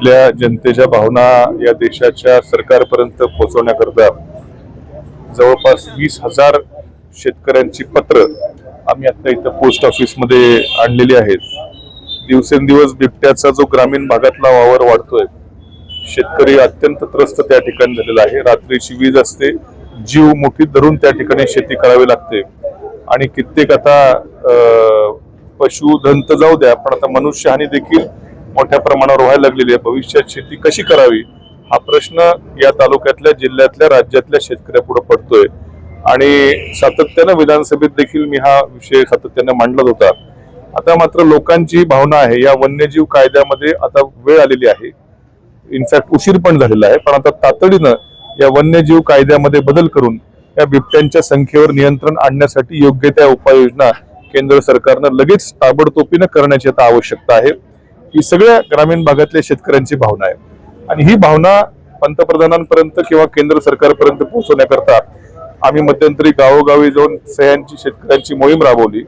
आपल्या जनतेच्या भावना या देशाच्या सरकारपर्यंत पोहोचवण्याकरता जवळपास 20,000 शेतकऱ्यांची पत्र आम्ही आता इथं पोस्ट ऑफिस मध्ये आणलेली आहेत। दिवसेंदिवस बिबट्याचा जो ग्रामीण भागातला वावर वाढतोय, शेतकरी अत्यंत त्रस्त त्या ठिकाणी झालेला आहे। रात्रीची वीज असते, जीव मुठीत धरून त्या ठिकाणी शेती करावी लागते आणि कित्येक आता पशुधन तर जाऊ द्या, पण आता मनुष्यहानी देखील मोठ्या प्रमाणावर व्हायला लागलेली आहे। भविष्यात शेती कशी करावी हा प्रश्न या तालुक्यातल्या, जिल्ह्यातल्या, राज्यातल्या शेतकऱ्यापुढे पडतोय आणि सातत्याने विधानसभेत देखील मी हा विषय सातत्याने मांडला होता। आता मात्र लोकांची भावना आहे, या वन्यजीव कायद्यामध्ये आता वेळ आलेली आहे, इनफॅक्ट उशीर पण झालेला आहे, पण आता तातडीनं या वन्यजीव कायद्यामध्ये बदल करून या बिबट्यांच्या संख्येवर नियंत्रण आणण्यासाठी योग्य त्या उपाययोजना केंद्र सरकारनं लगेच ताबडतोबीने करण्याची आता आवश्यकता आहे। ही सगळ्या ग्रामीण भागातल्या शेतकऱ्यांची भावना आहे आणि ही भावना पंतप्रधानांपर्यंत किंवा केंद्र सरकारपर्यंत पोहोचवण्याकरता आम्ही मध्यंतरी गावोगावी जाऊन सह्यांची शेतकऱ्यांची मोहीम राबवली।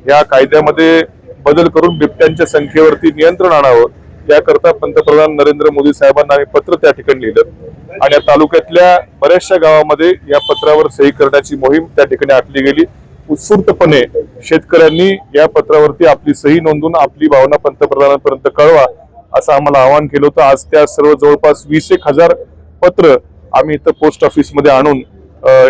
या कायद्यामध्ये बदल करून बिबट्यांच्या संख्येवरती नियंत्रण आणावं याकरता पंतप्रधान नरेंद्र मोदी साहेबांना आम्ही पत्र त्या ठिकाणी लिहिलं आणि या तालुक्यातल्या बऱ्याचशा गावामध्ये या पत्रावर सही करण्याची मोहीम त्या ठिकाणी आखली गेली। उत्स्फूर्तपणे शेतकऱ्यांनी या पत्रावरती आपली सही नोंदवून आपली भावना पंतप्रधानांपर्यंत कळवा असं आम्हाला आवाहन केलं होतं। आज त्या सर्व जवळपास 20,000 पत्र आम्ही इथं पोस्ट ऑफिस मध्ये आणून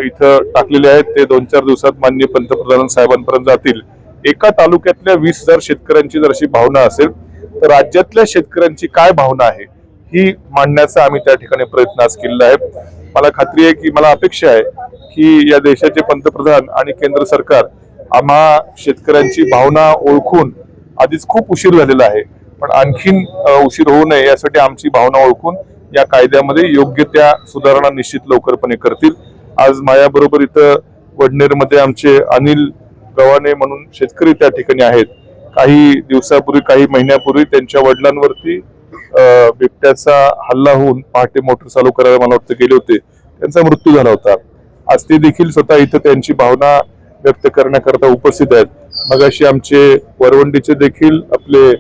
इथं टाकलेले आहेत। ते 2-4 दिवसात माननीय पंतप्रधान साहेबांपर्यंत जातील। एका तालुक्यातल्या 20,000 शेतकऱ्यांची जर अशी भावना असेल तर राज्यातल्या शेतकऱ्यांची काय भावना आहे ही मांडण्याचा आम्ही त्या ठिकाणी प्रयत्न आज केलेला आहे। मला खात्री आहे की, मला अपेक्षा आहे की या देशाचे पंतप्रधान आणि केंद्र सरकार आम्हा शेतकऱ्यांची भावना ओळखून, आधीच खूप उशीर झालेला आहे पण आणखीन उशीर होऊ नये यासाठी आमची भावना ओळखून या कायद्यामध्ये योग्य त्या सुधारणा निश्चित लवकरपणे करतील। आज माझ्याबरोबर इथं वडनेरमध्ये आमचे अनिल गव्हाणे म्हणून शेतकरी त्या ठिकाणी आहेत। काही दिवसापूर्वी, काही महिन्यापूर्वी त्यांच्या वडिलांवरती बिबट्याचा हल्ला होऊन पहाटे मोटर चालू करायला मला वाटतं गेले होते, त्यांचा मृत्यू झाला होता। आज ते देखील स्वतः इथं त्यांची भावना व्यक्त करण्याकरता उपस्थित आहेत। मगाशी आमचे वरवंडीचे देखील आपले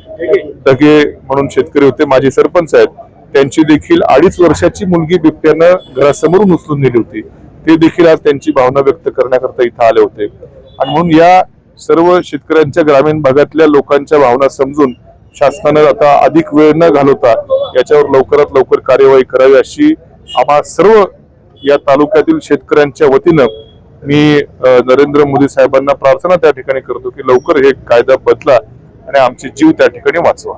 दगे म्हणून शेतकरी होते, माजी सरपंच आहेत, त्यांची देखील 2.5 वर्षाची मुलगी बिबट्यानं घरासमोरून उचलून नेली होती। ते देखील आज त्यांची भावना व्यक्त करण्याकरता इथं आले होते आणि म्हणून या सर्व शेतकऱ्यांच्या, ग्रामीण भागातल्या लोकांच्या भावना समजून शासनानं आता अधिक वेळ न घालवता याच्यावर लवकरात लवकर कार्यवाही करावी अशी आम्हा सर्व या तालुक्यातील शेतकऱ्यांच्या वतीनं मी नरेंद्र मोदी साहेबांना प्रार्थना त्या ठिकाणी करतो की लवकर हे कायदा बदला आणि आमचे जीव त्या ठिकाणी वाचवा।